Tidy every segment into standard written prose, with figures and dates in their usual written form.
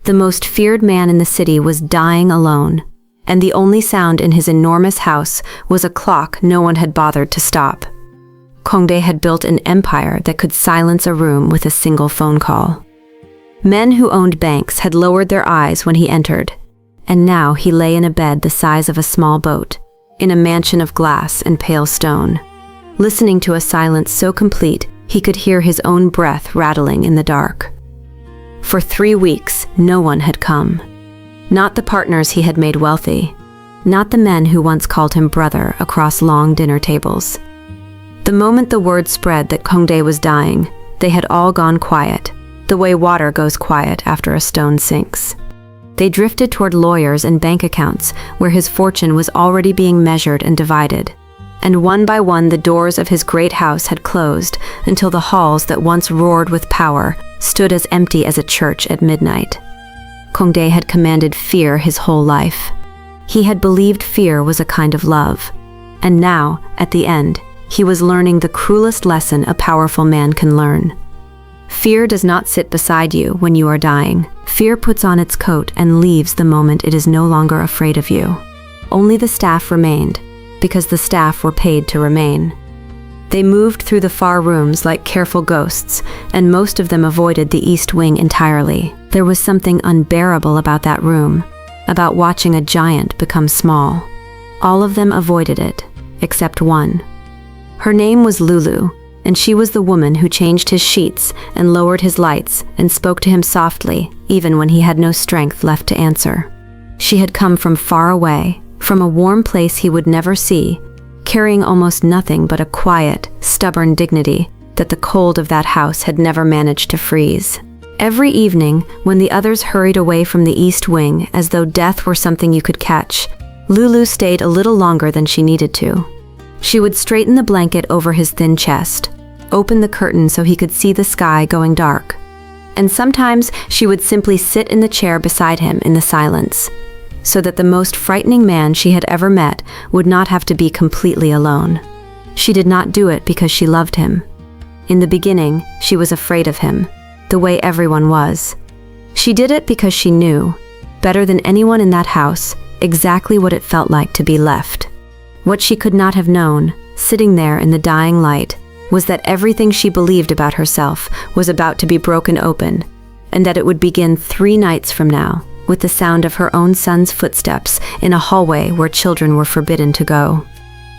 The most feared man in the city was dying alone, and the only sound in his enormous house was a clock no one had bothered to stop. Kongde had built an empire that could silence a room with a single phone call. Men who owned banks had lowered their eyes when he entered, and now he lay in a bed the size of a small boat, in a mansion of glass and pale stone, listening to a silence so complete he could hear his own breath rattling in the dark. For 3 weeks, no one had come. Not the partners he had made wealthy, not the men who once called him brother across long dinner tables. The moment the word spread that Kongde was dying, they had all gone quiet, the way water goes quiet after a stone sinks. They drifted toward lawyers and bank accounts where his fortune was already being measured and divided. And one by one the doors of his great house had closed until the halls that once roared with power stood as empty as a church at midnight. Kongde had commanded fear his whole life. He had believed fear was a kind of love. And now, at the end, he was learning the cruelest lesson a powerful man can learn. Fear does not sit beside you when you are dying. Fear puts on its coat and leaves the moment it is no longer afraid of you. Only the staff remained, because the staff were paid to remain. They moved through the far rooms like careful ghosts, and most of them avoided the east wing entirely. There was something unbearable about that room, about watching a giant become small. All of them avoided it, except one. Her name was Lulu, and she was the woman who changed his sheets and lowered his lights and spoke to him softly, even when he had no strength left to answer. She had come from far away, from a warm place he would never see, carrying almost nothing but a quiet, stubborn dignity that the cold of that house had never managed to freeze. Every evening, when the others hurried away from the east wing as though death were something you could catch, Lulu stayed a little longer than she needed to. She would straighten the blanket over his thin chest, open the curtain so he could see the sky going dark, and sometimes she would simply sit in the chair beside him in the silence, so that the most frightening man she had ever met would not have to be completely alone. She did not do it because she loved him. In the beginning, she was afraid of him, the way everyone was. She did it because she knew, better than anyone in that house, exactly what it felt like to be left. What she could not have known, sitting there in the dying light, was that everything she believed about herself was about to be broken open, and that it would begin 3 nights from now, with the sound of her own son's footsteps in a hallway where children were forbidden to go.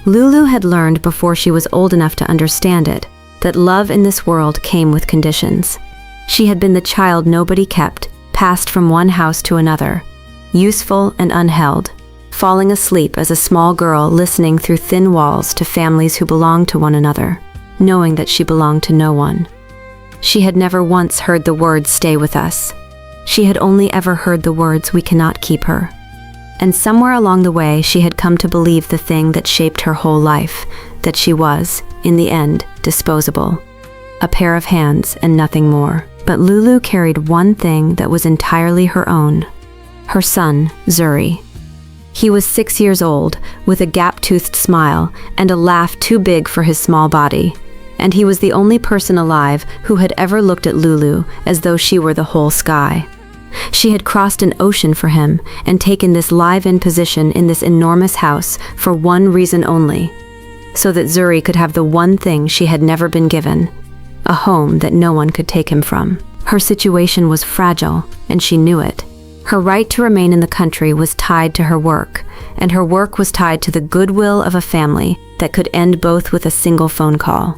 Lulu had learned before she was old enough to understand it, that love in this world came with conditions. She had been the child nobody kept, passed from one house to another, useful and unheld, falling asleep as a small girl listening through thin walls to families who belonged to one another, knowing that she belonged to no one. She had never once heard the words "stay with us." She had only ever heard the words "we cannot keep her." And somewhere along the way she had come to believe the thing that shaped her whole life, that she was, in the end, disposable. A pair of hands and nothing more. But Lulu carried one thing that was entirely her own. Her son, Zuri. He was 6 years old, with a gap-toothed smile and a laugh too big for his small body. And he was the only person alive who had ever looked at Lulu as though she were the whole sky. She had crossed an ocean for him and taken this live-in position in this enormous house for one reason only, so that Zuri could have the one thing she had never been given, a home that no one could take him from. Her situation was fragile, and she knew it. Her right to remain in the country was tied to her work, and her work was tied to the goodwill of a family that could end both with a single phone call.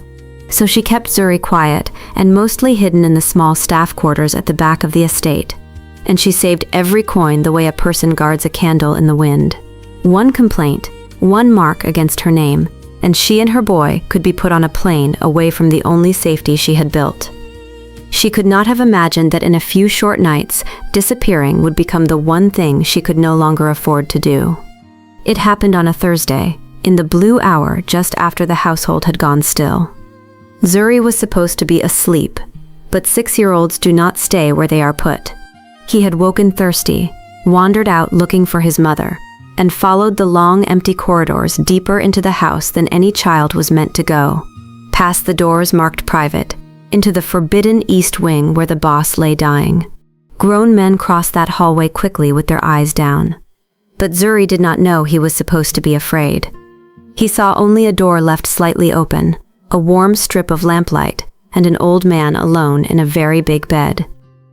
So she kept Zuri quiet and mostly hidden in the small staff quarters at the back of the estate, and she saved every coin the way a person guards a candle in the wind. One complaint, one mark against her name, and she and her boy could be put on a plane away from the only safety she had built. She could not have imagined that in a few short nights, disappearing would become the one thing she could no longer afford to do. It happened on a Thursday, in the blue hour just after the household had gone still. Zuri was supposed to be asleep, but 6-year-olds do not stay where they are put. He had woken thirsty, wandered out looking for his mother, and followed the long empty corridors deeper into the house than any child was meant to go, past the doors marked private, into the forbidden east wing where the boss lay dying. Grown men crossed that hallway quickly with their eyes down. But Zuri did not know he was supposed to be afraid. He saw only a door left slightly open, a warm strip of lamplight, and an old man alone in a very big bed.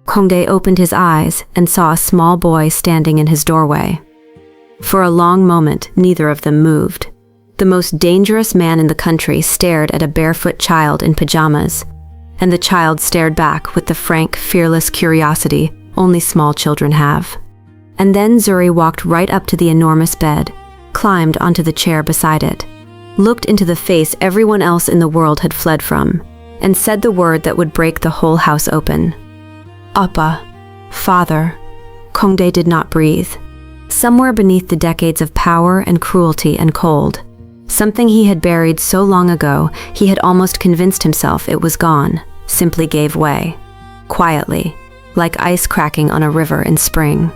Kongdae opened his eyes and saw a small boy standing in his doorway. For a long moment, neither of them moved. The most dangerous man in the country stared at a barefoot child in pajamas, and the child stared back with the frank, fearless curiosity only small children have. And then Zuri walked right up to the enormous bed, climbed onto the chair beside it, looked into the face everyone else in the world had fled from, and said the word that would break the whole house open. Appa, father. Kongdae did not breathe. Somewhere beneath the decades of power and cruelty and cold, something he had buried so long ago he had almost convinced himself it was gone, simply gave way, quietly, like ice cracking on a river in spring.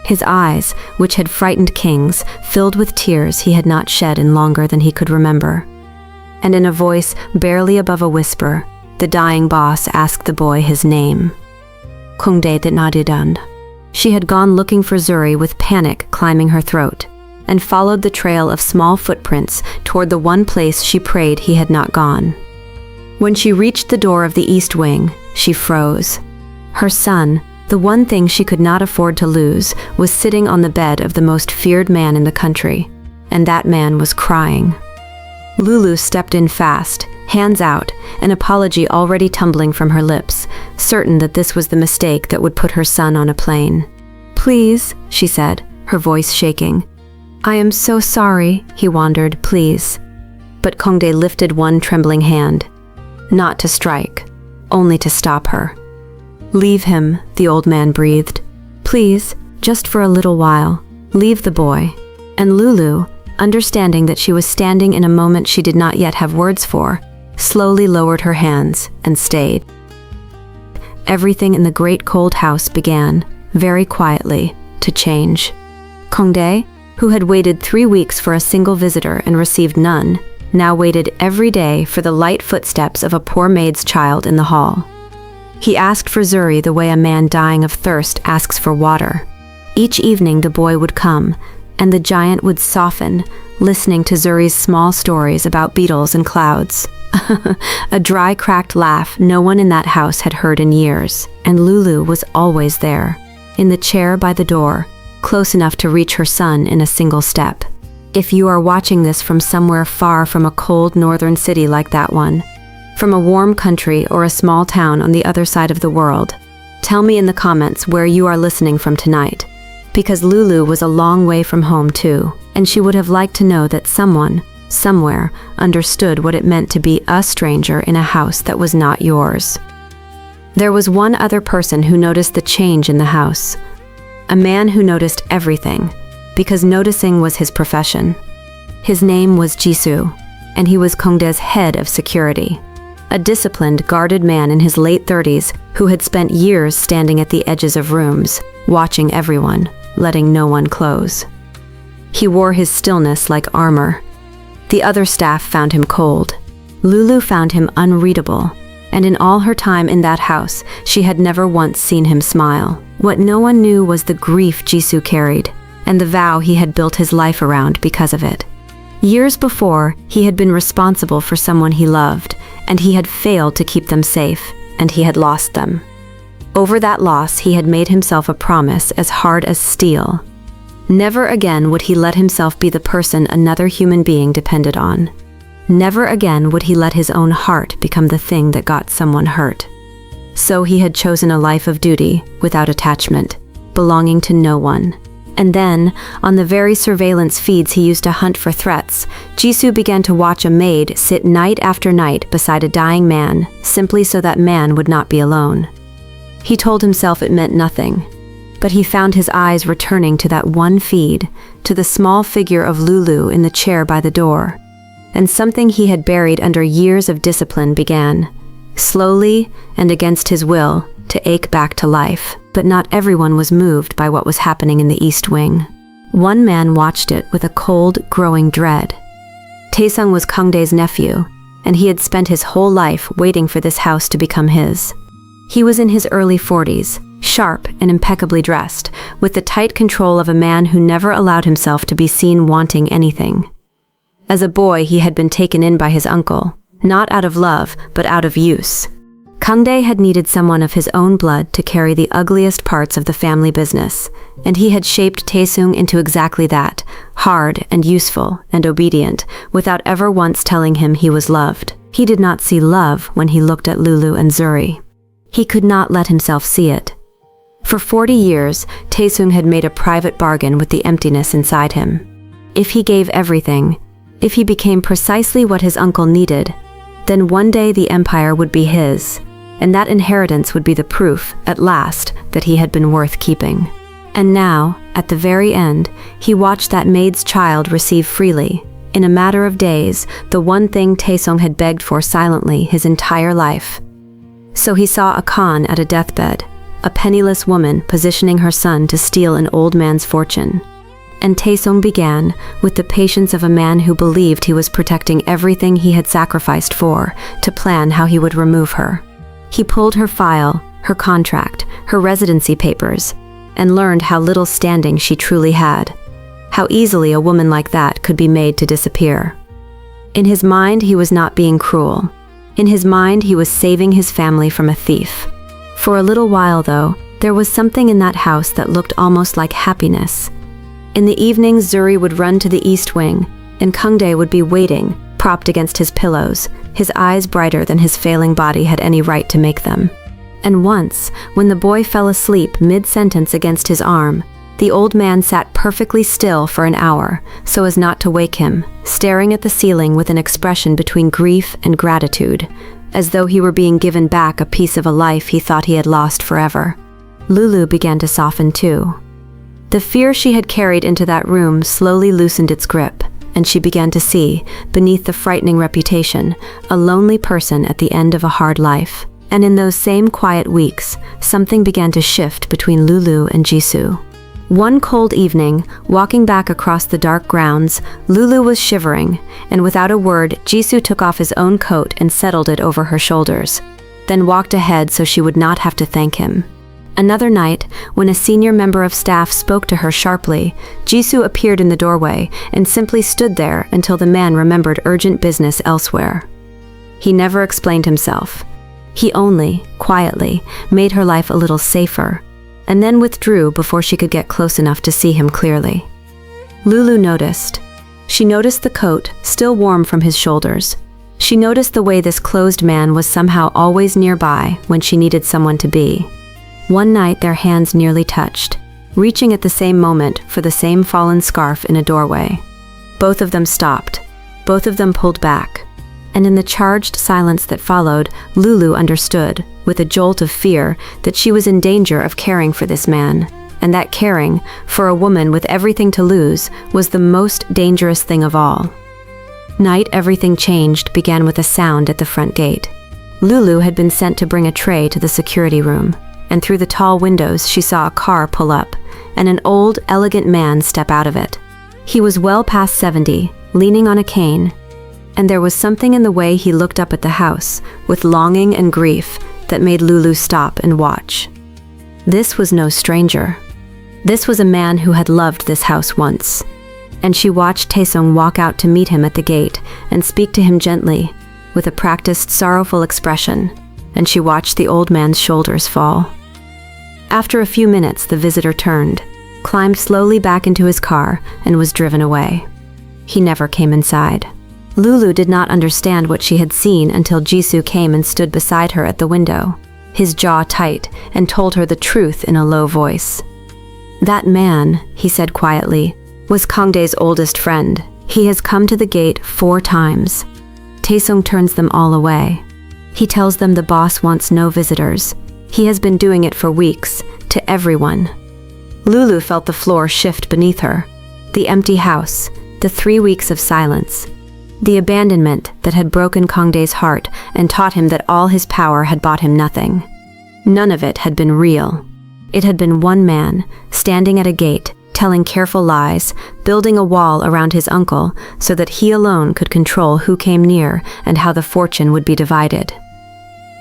His eyes, which had frightened kings, filled with tears he had not shed in longer than he could remember. And in a voice barely above a whisper, the dying boss asked the boy his name. Kongdae did not idun. She had gone looking for Zuri with panic climbing her throat, and followed the trail of small footprints toward the one place she prayed he had not gone. When she reached the door of the east wing, she froze. Her son, the one thing she could not afford to lose, was sitting on the bed of the most feared man in the country, and that man was crying. Lulu stepped in fast, hands out, an apology already tumbling from her lips, certain that this was the mistake that would put her son on a plane. "Please," she said, her voice shaking. "I am so sorry," he wondered, "please." But Kongdae lifted one trembling hand. Not to strike, only to stop her. "Leave him," the old man breathed. "Please, just for a little while, leave the boy." And Lulu, understanding that she was standing in a moment she did not yet have words for, slowly lowered her hands and stayed. Everything in the great cold house began, very quietly, to change. Kongdae, who had waited 3 weeks for a single visitor and received none, now waited every day for the light footsteps of a poor maid's child in the hall. He asked for Zuri the way a man dying of thirst asks for water. Each evening the boy would come, and the giant would soften, listening to Zuri's small stories about beetles and clouds. A dry, cracked laugh no one in that house had heard in years, and Lulu was always there, in the chair by the door, close enough to reach her son in a single step. If you are watching this from somewhere far from a cold northern city like that one, from a warm country or a small town on the other side of the world, tell me in the comments where you are listening from tonight, because Lulu was a long way from home too, and she would have liked to know that someone, somewhere, understood what it meant to be a stranger in a house that was not yours. There was one other person who noticed the change in the house. A man who noticed everything, because noticing was his profession. His name was Jisoo, and he was Kongdae's head of security. A disciplined, guarded man in his late 30s who had spent years standing at the edges of rooms, watching everyone, letting no one close. He wore his stillness like armor. The other staff found him cold. Lulu found him unreadable, and in all her time in that house, she had never once seen him smile. What no one knew was the grief Jisoo carried, and the vow he had built his life around because of it. Years before, he had been responsible for someone he loved, and he had failed to keep them safe, and he had lost them. Over that loss, he had made himself a promise as hard as steel. Never again would he let himself be the person another human being depended on. Never again would he let his own heart become the thing that got someone hurt. So he had chosen a life of duty, without attachment, belonging to no one. And then, on the very surveillance feeds he used to hunt for threats, Jisoo began to watch a maid sit night after night beside a dying man, simply so that man would not be alone. He told himself it meant nothing, but he found his eyes returning to that one feed, to the small figure of Lulu in the chair by the door, and something he had buried under years of discipline began, slowly and against his will, to ache back to life. But not everyone was moved by what was happening in the East Wing. One man watched it with a cold, growing dread. Taesung was Kongdae's nephew, and he had spent his whole life waiting for this house to become his. He was in his early 40s, sharp and impeccably dressed, with the tight control of a man who never allowed himself to be seen wanting anything. As a boy, he had been taken in by his uncle, not out of love, but out of use. Kangdae had needed someone of his own blood to carry the ugliest parts of the family business, and he had shaped Taesung into exactly that, hard and useful and obedient, without ever once telling him he was loved. He did not see love when he looked at Lulu and Zuri. He could not let himself see it. For 40 years, Taesung had made a private bargain with the emptiness inside him. If he gave everything, if he became precisely what his uncle needed, then one day the empire would be his, and that inheritance would be the proof, at last, that he had been worth keeping. And now, at the very end, he watched that maid's child receive freely, in a matter of days, the one thing Taesung had begged for silently his entire life. So he saw a Khan at a deathbed, a penniless woman positioning her son to steal an old man's fortune. And Taesung began, with the patience of a man who believed he was protecting everything he had sacrificed for, to plan how he would remove her. He pulled her file, her contract, her residency papers, and learned how little standing she truly had, how easily a woman like that could be made to disappear. In his mind, he was not being cruel. In his mind, he was saving his family from a thief. For a little while, though, there was something in that house that looked almost like happiness. In the evenings, Zuri would run to the east wing, and Kangdae would be waiting, propped against his pillows, his eyes brighter than his failing body had any right to make them. And once, when the boy fell asleep mid-sentence against his arm, the old man sat perfectly still for an hour, so as not to wake him, staring at the ceiling with an expression between grief and gratitude, as though he were being given back a piece of a life he thought he had lost forever. Lulu began to soften too. The fear she had carried into that room slowly loosened its grip, and she began to see, beneath the frightening reputation, a lonely person at the end of a hard life. And in those same quiet weeks, something began to shift between Lulu and Jisoo. One cold evening, walking back across the dark grounds, Lulu was shivering, and without a word, Jisoo took off his own coat and settled it over her shoulders, then walked ahead so she would not have to thank him. Another night, when a senior member of staff spoke to her sharply, Jisoo appeared in the doorway and simply stood there until the man remembered urgent business elsewhere. He never explained himself. He only, quietly, made her life a little safer, and then withdrew before she could get close enough to see him clearly. Lulu noticed. She noticed the coat, still warm from his shoulders. She noticed the way this closed man was somehow always nearby when she needed someone to be. One night their hands nearly touched, reaching at the same moment for the same fallen scarf in a doorway. Both of them stopped. Both of them pulled back. And in the charged silence that followed, Lulu understood, with a jolt of fear, that she was in danger of caring for this man, and that caring, for a woman with everything to lose, was the most dangerous thing of all. Night Everything Changed began with a sound at the front gate. Lulu had been sent to bring a tray to the security room, and through the tall windows she saw a car pull up, and an old, elegant man step out of it. He was well past 70, leaning on a cane, and there was something in the way he looked up at the house, with longing and grief, that made Lulu stop and watch. This was no stranger. This was a man who had loved this house once. And she watched Taesung walk out to meet him at the gate and speak to him gently, with a practiced, sorrowful expression, and she watched the old man's shoulders fall. After a few minutes, the visitor turned, climbed slowly back into his car, and was driven away. He never came inside. Lulu did not understand what she had seen until Jisoo came and stood beside her at the window, his jaw tight, and told her the truth in a low voice. "That man," he said quietly, "was Kangdae's oldest friend. He has come to the gate 4 times. Taesung turns them all away. He tells them the boss wants no visitors. He has been doing it for weeks, to everyone." Lulu felt the floor shift beneath her. The empty house, the 3 weeks of silence. The abandonment that had broken Kangdae's heart and taught him that all his power had bought him nothing. None of it had been real. It had been one man, standing at a gate, telling careful lies, building a wall around his uncle so that he alone could control who came near and how the fortune would be divided.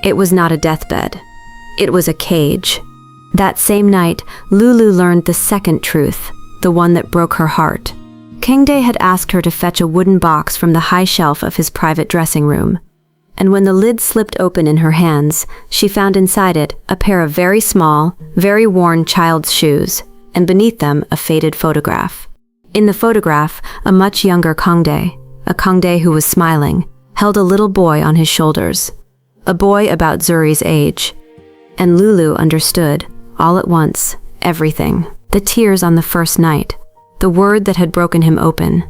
It was not a deathbed. It was a cage. That same night, Lulu learned the second truth, the one that broke her heart. Kangdae had asked her to fetch a wooden box from the high shelf of his private dressing room. And when the lid slipped open in her hands, she found inside it a pair of very small, very worn child's shoes, and beneath them a faded photograph. In the photograph, a much younger Kangdae who was smiling, held a little boy on his shoulders, a boy about Zuri's age. And Lulu understood, all at once, everything. The tears on the first night, the word that had broken him open.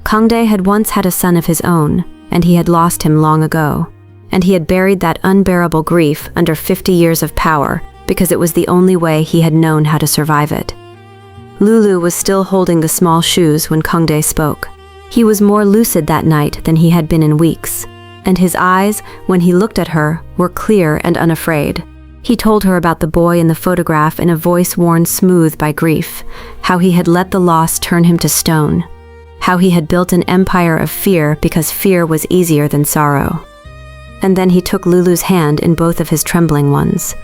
Kangdae had once had a son of his own, and he had lost him long ago. And he had buried that unbearable grief under 50 years of power because it was the only way he had known how to survive it. Lulu was still holding the small shoes when Kangdae spoke. He was more lucid that night than he had been in weeks, and his eyes, when he looked at her, were clear and unafraid. He told her about the boy in the photograph in a voice worn smooth by grief, how he had let the loss turn him to stone, how he had built an empire of fear because fear was easier than sorrow. And then he took Lulu's hand in both of his trembling ones.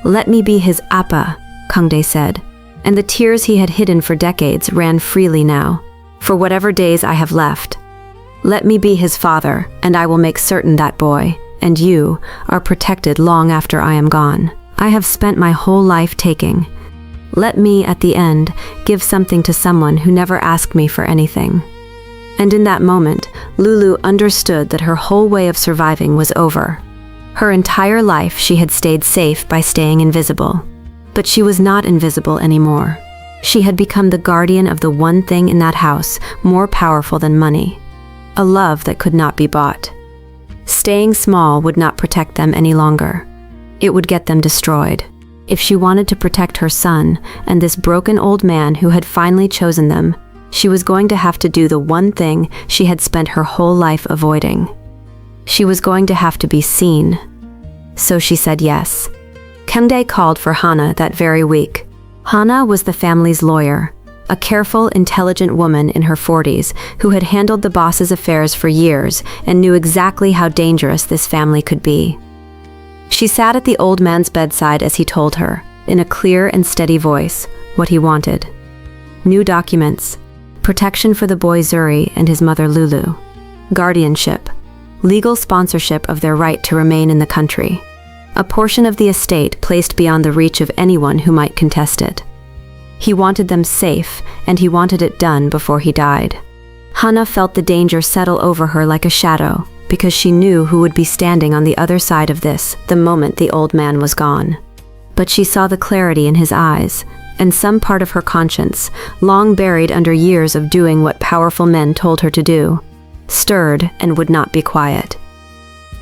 "Let me be his Appa," Kangdae said, and the tears he had hidden for decades ran freely now, for whatever days I have left. "Let me be his father, and I will make certain that boy, and you, are protected long after I am gone. I have spent my whole life taking. Let me, at the end, give something to someone who never asked me for anything." And in that moment, Lulu understood that her whole way of surviving was over. Her entire life she had stayed safe by staying invisible. But she was not invisible anymore. She had become the guardian of the one thing in that house more powerful than money, a love that could not be bought. Staying small would not protect them any longer. It would get them destroyed. If she wanted to protect her son and this broken old man who had finally chosen them, she was going to have to do the one thing she had spent her whole life avoiding. She was going to have to be seen. So she said yes. Kangdae called for Hana that very week. Hana was the family's lawyer, a careful, intelligent woman in her 40s who had handled the boss's affairs for years and knew exactly how dangerous this family could be. She sat at the old man's bedside as he told her, in a clear and steady voice, what he wanted. New documents, protection for the boy Zuri and his mother Lulu, guardianship, legal sponsorship of their right to remain in the country, a portion of the estate placed beyond the reach of anyone who might contest it. He wanted them safe, and he wanted it done before he died. Hana felt the danger settle over her like a shadow, because she knew who would be standing on the other side of this the moment the old man was gone. But she saw the clarity in his eyes, and some part of her conscience, long buried under years of doing what powerful men told her to do, stirred and would not be quiet.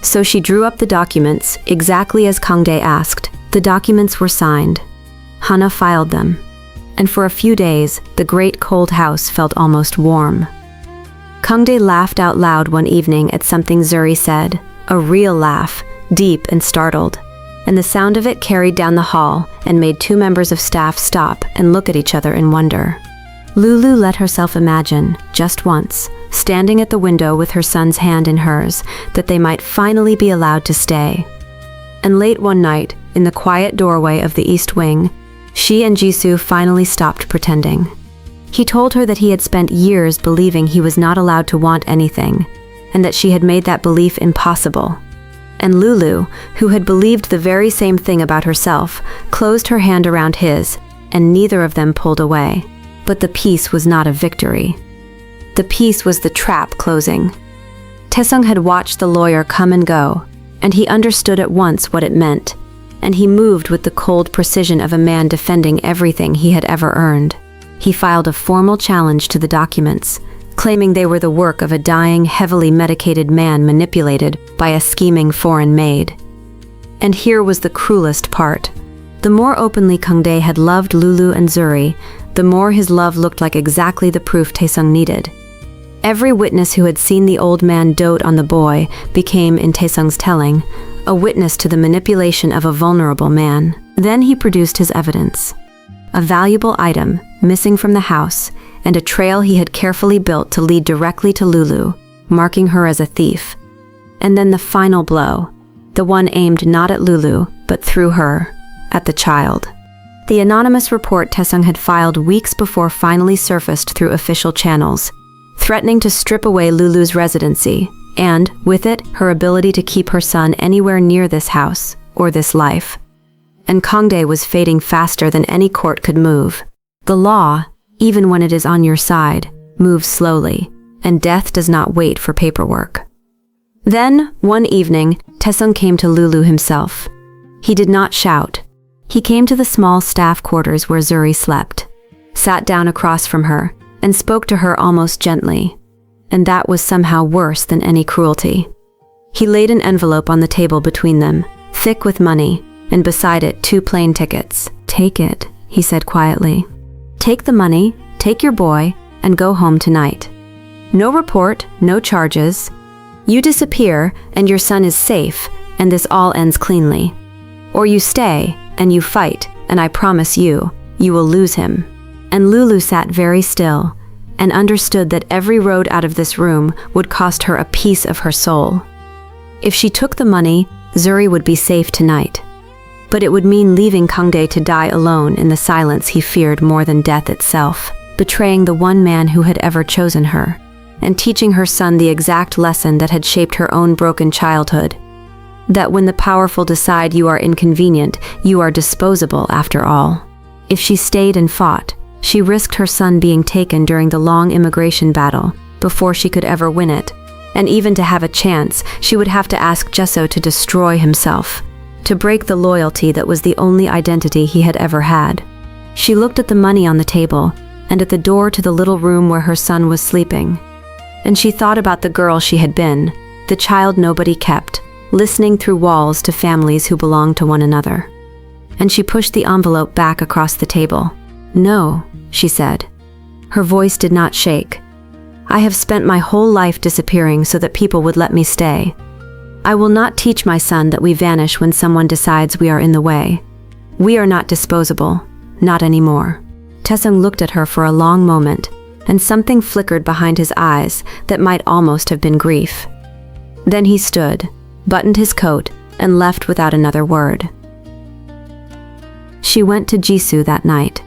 So she drew up the documents, exactly as Kangdae asked. The documents were signed. Hana filed them. And for a few days, the great cold house felt almost warm. Kangdae laughed out loud one evening at something Zuri said, a real laugh, deep and startled. And the sound of it carried down the hall and made two members of staff stop and look at each other in wonder. Lulu let herself imagine, just once, standing at the window with her son's hand in hers, that they might finally be allowed to stay. And late one night, in the quiet doorway of the East Wing, she and Jisoo finally stopped pretending. He told her that he had spent years believing he was not allowed to want anything, and that she had made that belief impossible. And Lulu, who had believed the very same thing about herself, closed her hand around his, and neither of them pulled away. But the peace was not a victory. The peace was the trap closing. Taesung had watched the lawyer come and go, and he understood at once what it meant, and he moved with the cold precision of a man defending everything he had ever earned. He filed a formal challenge to the documents, claiming they were the work of a dying, heavily medicated man manipulated by a scheming foreign maid. And here was the cruelest part. The more openly Kangdae had loved Lulu and Zuri, the more his love looked like exactly the proof Taesung needed. Every witness who had seen the old man dote on the boy became, in Taesung's telling, a witness to the manipulation of a vulnerable man. Then he produced his evidence. A valuable item, missing from the house, and a trail he had carefully built to lead directly to Lulu, marking her as a thief. And then the final blow, the one aimed not at Lulu, but through her, at the child. The anonymous report Taesung had filed weeks before finally surfaced through official channels, threatening to strip away Lulu's residency, and, with it, her ability to keep her son anywhere near this house, or this life. And Kangdae was fading faster than any court could move. The law, even when it is on your side, moves slowly, and death does not wait for paperwork. Then, one evening, Taesung came to Lulu himself. He did not shout. He came to the small staff quarters where Zuri slept, sat down across from her, and spoke to her almost gently. And that was somehow worse than any cruelty. He laid an envelope on the table between them, thick with money, and beside it 2 plane tickets. "Take it," he said quietly. "Take the money, take your boy, and go home tonight. No report, no charges. You disappear, and your son is safe, and this all ends cleanly. Or you stay, and you fight, and I promise you, you will lose him." And Lulu sat very still, and understood that every road out of this room would cost her a piece of her soul. If she took the money, Zuri would be safe tonight. But it would mean leaving Kangdae to die alone in the silence he feared more than death itself, betraying the one man who had ever chosen her, and teaching her son the exact lesson that had shaped her own broken childhood. That when the powerful decide you are inconvenient, you are disposable after all. If she stayed and fought, she risked her son being taken during the long immigration battle before she could ever win it, and even to have a chance, she would have to ask Jesso to destroy himself, to break the loyalty that was the only identity he had ever had. She looked at the money on the table, and at the door to the little room where her son was sleeping. And she thought about the girl she had been, the child nobody kept, listening through walls to families who belonged to one another. And she pushed the envelope back across the table. "No," she said. Her voice did not shake. "I have spent my whole life disappearing so that people would let me stay. I will not teach my son that we vanish when someone decides we are in the way. We are not disposable, not anymore." Taesung looked at her for a long moment, and something flickered behind his eyes that might almost have been grief. Then he stood, buttoned his coat, and left without another word. She went to Jisoo that night.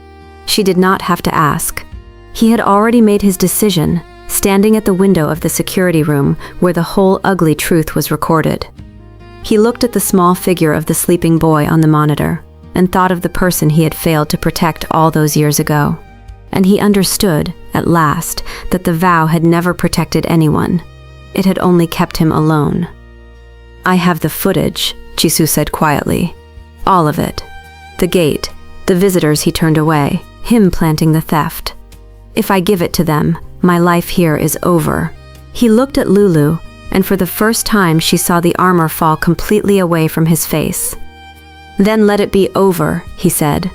She did not have to ask. He had already made his decision, standing at the window of the security room where the whole ugly truth was recorded. He looked at the small figure of the sleeping boy on the monitor and thought of the person he had failed to protect all those years ago. And he understood, at last, that the vow had never protected anyone. It had only kept him alone. "I have the footage," Jisoo said quietly. "All of it. The gate, the visitors he turned away, him planting the theft. If I give it to them, my life here is over." He looked at Lulu, and for the first time she saw the armor fall completely away from his face. "Then let it be over," he said.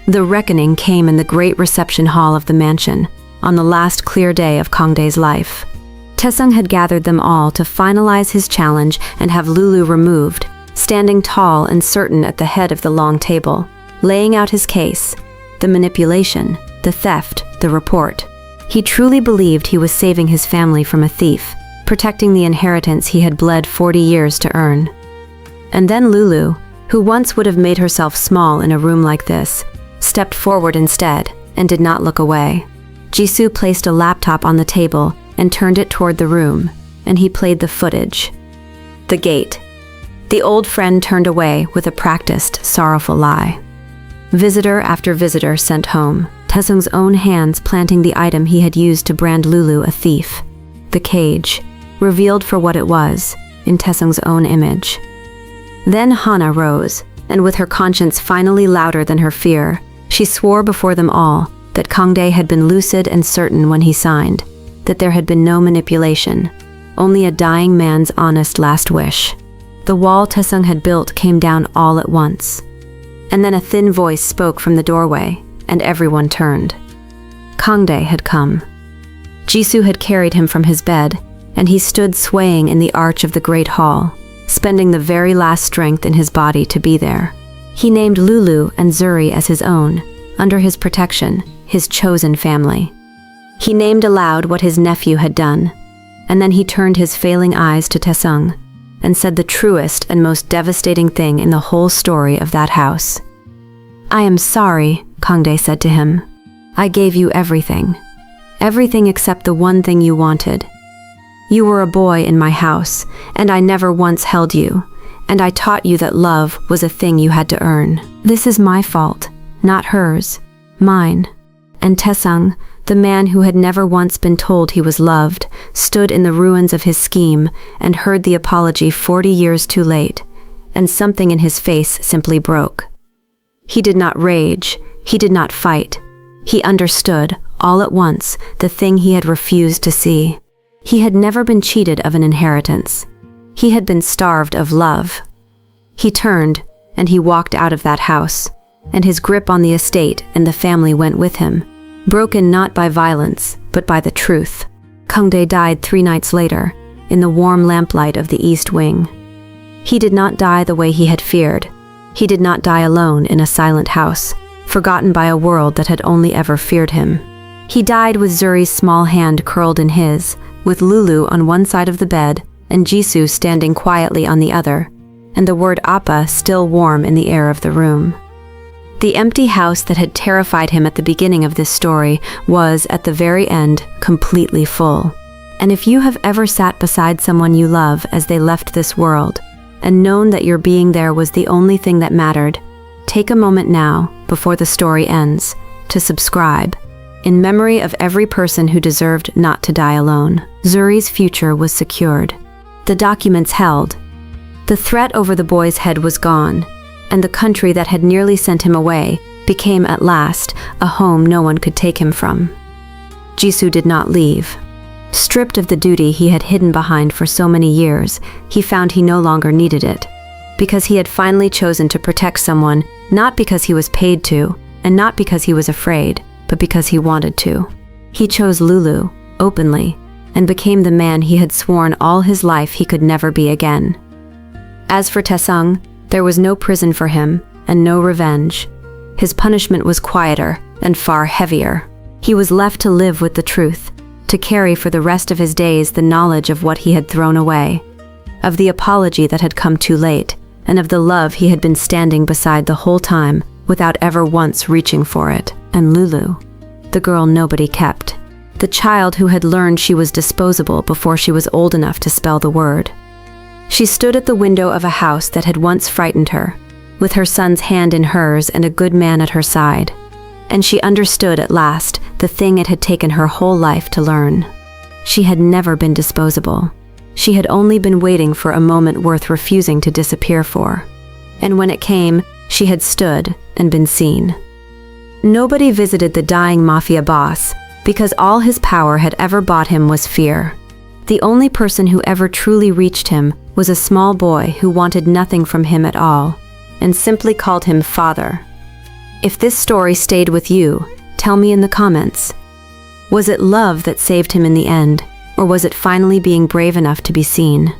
The reckoning came in the great reception hall of the mansion, on the last clear day of Kangdae's life. Taesung had gathered them all to finalize his challenge and have Lulu removed, standing tall and certain at the head of the long table, laying out his case, the manipulation, the theft, the report. He truly believed he was saving his family from a thief, protecting the inheritance he had bled 40 years to earn. And then Lulu, who once would have made herself small in a room like this, stepped forward instead and did not look away. Jisoo placed a laptop on the table and turned it toward the room, and he played the footage. The gate. The old friend turned away with a practiced, sorrowful lie. Visitor after visitor sent home, Taesung's own hands planting the item he had used to brand Lulu a thief. The cage, revealed for what it was, in Taesung's own image. Then Hana rose, and with her conscience finally louder than her fear, she swore before them all that Kangdae had been lucid and certain when he signed, that there had been no manipulation, only a dying man's honest last wish. The wall Taesung had built came down all at once. And then a thin voice spoke from the doorway, and everyone turned. Kangdae had come. Jisoo had carried him from his bed, and he stood swaying in the arch of the great hall, spending the very last strength in his body to be there. He named Lulu and Zuri as his own, under his protection, his chosen family. He named aloud what his nephew had done, and then he turned his failing eyes to Taesung, and said the truest and most devastating thing in the whole story of that house. "I am sorry," Kangdae said to him. "I gave you everything. Everything except the one thing you wanted. You were a boy in my house, and I never once held you, and I taught you that love was a thing you had to earn. This is my fault, not hers, mine." And Taesung, the man who had never once been told he was loved, stood in the ruins of his scheme and heard the apology 40 years too late, and something in his face simply broke. He did not rage, he did not fight. He understood, all at once, the thing he had refused to see. He had never been cheated of an inheritance. He had been starved of love. He turned, and he walked out of that house, and his grip on the estate and the family went with him, broken not by violence, but by the truth. Kangdae died 3 nights later, in the warm lamplight of the East Wing. He did not die the way he had feared. He did not die alone in a silent house, forgotten by a world that had only ever feared him. He died with Zuri's small hand curled in his, with Lulu on one side of the bed and Jisoo standing quietly on the other, and the word Appa still warm in the air of the room. The empty house that had terrified him at the beginning of this story was, at the very end, completely full. And if you have ever sat beside someone you love as they left this world, and known that your being there was the only thing that mattered, take a moment now, before the story ends, to subscribe, in memory of every person who deserved not to die alone. Zuri's future was secured. The documents held. The threat over the boy's head was gone, and the country that had nearly sent him away became at last a home no one could take him from. Jisoo did not leave. Stripped of the duty he had hidden behind for so many years, he found he no longer needed it, because he had finally chosen to protect someone, not because he was paid to, and not because he was afraid, but because he wanted to. He chose Lulu, openly, and became the man he had sworn all his life he could never be again. As for Taesung, there was no prison for him, and no revenge. His punishment was quieter and far heavier. He was left to live with the truth, to carry for the rest of his days the knowledge of what he had thrown away, of the apology that had come too late, and of the love he had been standing beside the whole time without ever once reaching for it. And Lulu, the girl nobody kept, the child who had learned she was disposable before she was old enough to spell the word. She stood at the window of a house that had once frightened her, with her son's hand in hers and a good man at her side. And she understood at last the thing it had taken her whole life to learn. She had never been disposable. She had only been waiting for a moment worth refusing to disappear for. And when it came, she had stood and been seen. Nobody visited the dying Mafia boss, because all his power had ever bought him was fear. The only person who ever truly reached him was a small boy who wanted nothing from him at all, and simply called him father. If this story stayed with you, tell me in the comments. Was it love that saved him in the end, or was it finally being brave enough to be seen?